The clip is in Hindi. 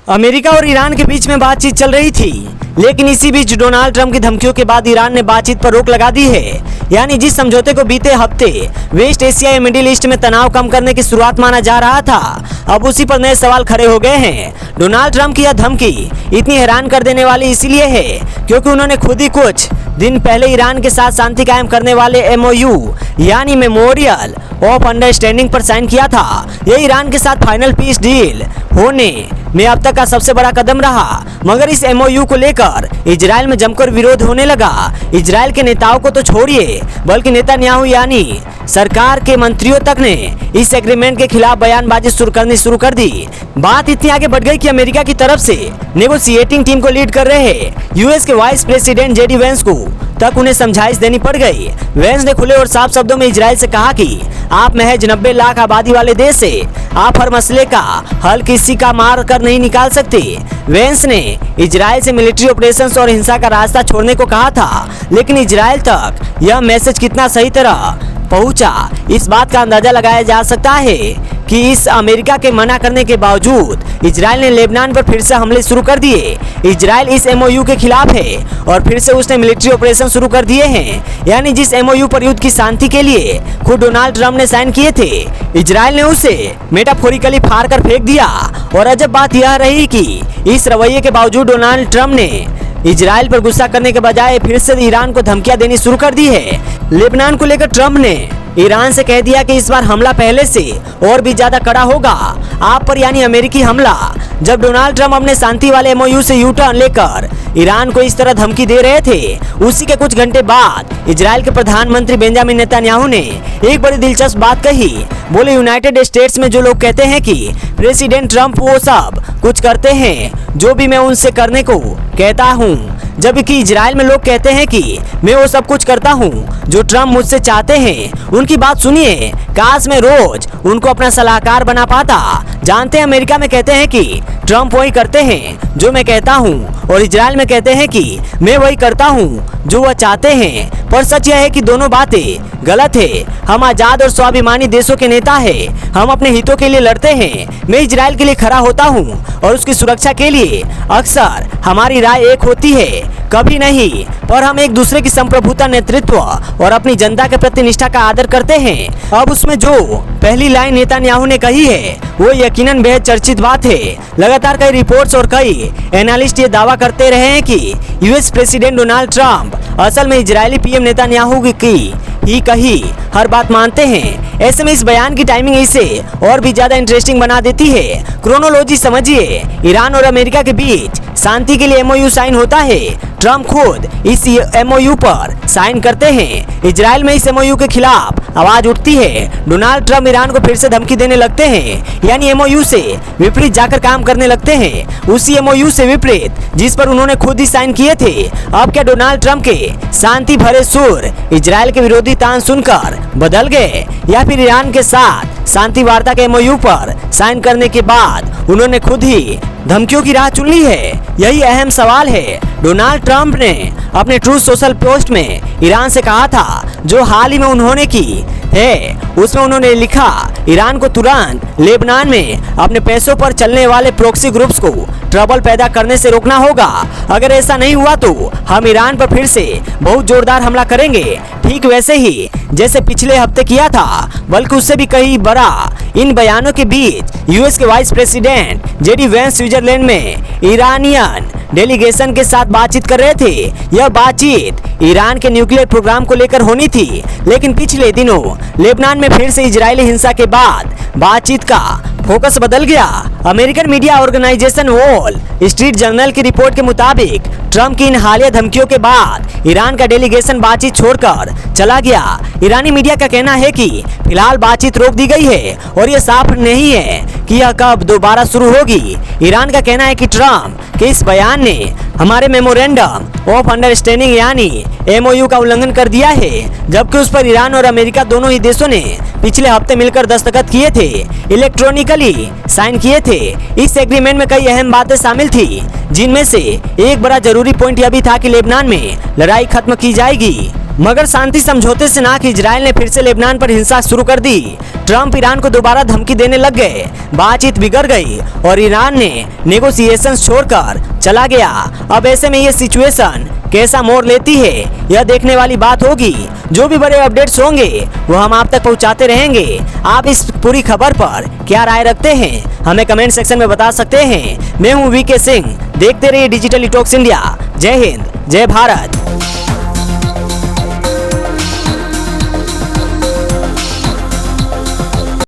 अमेरिका और ईरान के बीच में बातचीत चल रही थी, लेकिन इसी बीच डोनाल्ड ट्रंप की धमकियों के बाद ईरान ने बातचीत पर रोक लगा दी है। यानी जिस समझौते को बीते हफ्ते वेस्ट एशिया या मिडिल ईस्ट में तनाव कम करने की शुरुआत माना जा रहा था, अब उसी पर नए सवाल खड़े हो गए हैं। डोनाल्ड ट्रंप की यह धमकी इतनी हैरान कर देने वाली इसीलिए है क्योंकि उन्होंने खुद ही कुछ दिन पहले ईरान के साथ शांति कायम करने वाले MOU यानी मेमोरियल ऑफ अंडरस्टैंडिंग पर साइन किया था। यह ईरान के साथ फाइनल पीस डील होने में अब तक का सबसे बड़ा कदम रहा, मगर इस MOU को लेकर इजराइल में जमकर विरोध होने लगा। इजराइल के नेताओं को तो छोड़िए, बल्कि नेतन्याहू यानी सरकार के मंत्रियों तक ने इस एग्रीमेंट के खिलाफ बयानबाजी शुरू कर दी। बात इतनी आगे बढ़ गई कि अमेरिका की तरफ से नेगोशिएटिंग टीम को लीड कर रहे US के वाइस प्रेसिडेंट JD वेंस को तक उन्हें समझाइश देनी पड़ गई। वेंस ने खुले और साफ शब्दों में इजराइल से कहा कि आप महज 90 लाख आबादी वाले देश से आप हर मसले का हल किसी का मार कर नहीं निकाल सकते। वेंस ने इजराइल से मिलिट्री ऑपरेशंस और हिंसा का रास्ता छोड़ने को कहा था, लेकिन इजराइल तक यह मैसेज कितना सही तरह पहुंचा, इस बात का अंदाजा लगाया जा सकता है कि इस अमेरिका के मना करने के बावजूद इजराइल ने लेबनान पर फिर से हमले शुरू कर दिए। इजराइल इस MOU के खिलाफ है और फिर से उसने मिलिट्री ऑपरेशन शुरू कर दिए हैं। यानी जिस MOU पर युद्ध की शांति के लिए खुद डोनाल्ड ट्रंप ने साइन किए थे, इजराइल ने उसे मेटाफोरिकली फाड़ कर फेंक दिया। और अजब बात यह रही कि इस रवैये के बावजूद डोनाल्ड ट्रंप ने इजराइल पर गुस्सा करने के बजाय फिर से ईरान को धमकियां देनी शुरू कर दी है। लेबनान को लेकर ट्रंप ने ईरान से कह दिया कि इस बार हमला पहले से और भी ज्यादा कड़ा होगा आप पर, यानी अमेरिकी हमला। जब डोनाल्ड ट्रंप अपने शांति वाले MOU से यू टर्न लेकर ईरान को इस तरह धमकी दे रहे थे, उसी के कुछ घंटे बाद इजराइल के प्रधानमंत्री बेंजामिन नेतन्याहू ने एक बड़ी दिलचस्प बात कही। बोले, यूनाइटेड स्टेट्स में जो लोग कहते हैं कि प्रेसिडेंट ट्रंप वो सब कुछ करते हैं जो भी मैं उनसे करने को कहता हूँ, जबकि इजराइल में लोग कहते हैं कि मैं वो सब कुछ करता हूँ जो ट्रंप मुझसे चाहते हैं। उनकी बात सुनिए, काश मैं रोज उनको अपना सलाहकार बना पाता। जानते हैं अमेरिका में कहते हैं कि ट्रंप वही करते हैं जो मैं कहता हूँ, और इजराइल में कहते हैं कि मैं वही करता हूँ जो वह चाहते हैं। पर सच यह है कि दोनों बातें गलत है। हम आजाद और स्वाभिमानी देशों के नेता हैं, हम अपने हितों के लिए लड़ते हैं। मैं इजराइल के लिए खड़ा होता हूँ और उसकी सुरक्षा के लिए अक्सर हमारी राय एक होती है, कभी नहीं, पर हम एक दूसरे की संप्रभुता, नेतृत्व और अपनी जनता के प्रति निष्ठा का आदर करते हैं। अब उसमें जो पहली लाइन नेतन्याहू ने कही है वो यकीनन बेहद चर्चित बात है। लगातार कई रिपोर्ट्स और कई एनालिस्ट ये दावा करते रहे हैं कि US प्रेसिडेंट डोनाल्ड ट्रंप असल में इजरायली PM नेतन्याहू की ही कही हर बात मानते हैं। ऐसे में इस बयान की टाइमिंग इसे और भी ज्यादा इंटरेस्टिंग बना देती है। क्रोनोलॉजी समझिए, ईरान और अमेरिका के बीच शांति के लिए MOU साइन होता है। ट्रंप खुद इस MOU पर साइन करते हैं। इजराइल में इस MOU के खिलाफ आवाज उठती है। डोनाल्ड ट्रंप ईरान को फिर से धमकी देने लगते हैं, यानी MOU से विपरीत जाकर काम करने लगते हैं। उसी MOU से विपरीत जिस पर उन्होंने खुद ही साइन किए थे। अब क्या डोनाल्ड ट्रंप के शांति भरे सुर इजराइल के विरोधी तान सुनकर बदल गए, या फिर ईरान के साथ शांति वार्ता के MOU पर साइन करने के बाद उन्होंने खुद ही धमकियों की राह चुन ली है? यही अहम सवाल है। डोनाल्ड ट्रंप ने अपने ट्रूथ सोशल पोस्ट में ईरान से कहा था, जो हाल ही में उन्होंने की है, उसमें उन्होंने लिखा, ईरान को तुरंत लेबनान में अपने पैसों पर चलने वाले प्रॉक्सी ग्रुप्स को ट्रबल पैदा करने से रोकना होगा। अगर ऐसा नहीं हुआ तो हम ईरान पर फिर से बहुत जोरदार हमला करेंगे, ठीक वैसे ही जैसे पिछले हफ्ते किया था, बल्कि उससे भी कहीं बड़ा। इन बयानों के बीच US के vice president JD Vance Switzerland में ईरानियन डेलीगेशन के साथ बातचीत कर रहे थे। यह बातचीत ईरान के न्यूक्लियर प्रोग्राम को लेकर होनी थी, लेकिन पिछले दिनों लेबनान में फिर से इजरायली हिंसा के बाद बातचीत का फोकस बदल गया। American media organisation Wall Street Journal की रिपोर्ट के मुताबिक ट्रंप की इन हालिया धमकियों के बाद ईरान का डेलीगेशन बातचीत छोड़कर चला गया। ईरानी मीडिया का कहना है कि फिलहाल बातचीत रोक दी गई है और यह साफ नहीं है कि यह कब दोबारा शुरू होगी। ईरान का कहना है कि ट्रंप के इस बयान ने हमारे मेमोरेंडम ऑफ अंडरस्टैंडिंग यानी MOU का उल्लंघन कर दिया है, जबकि उस पर ईरान और अमेरिका दोनों ही देशों ने पिछले हफ्ते मिलकर दस्तखत किए थे, इलेक्ट्रॉनिकली साइन किए थे। इस एग्रीमेंट में कई अहम बातें शामिल थी, जिनमें से एक बड़ा जरूरी पॉइंट यह भी था कि लेबनान में लड़ाई खत्म की जाएगी। मगर शांति समझौते से नाक इजराइल ने फिर से लेबनान पर हिंसा शुरू कर दी। ट्रंप ईरान को दोबारा धमकी देने लग गए, बातचीत बिगड़ गई और ईरान ने नेगोशिएशंस छोड़कर चला गया। अब ऐसे में ये सिचुएशन कैसा मोड़ लेती है यह देखने वाली बात होगी। जो भी बड़े अपडेट्स होंगे वो हम आप तक पहुंचाते रहेंगे। आप इस पूरी खबर पर क्या राय रखते हैं हमें कमेंट सेक्शन में बता सकते हैं। मैं हूं वीके सिंह, देखते रहिए डिजिटल डिटॉक्स इंडिया। जय हिंद, जय भारत।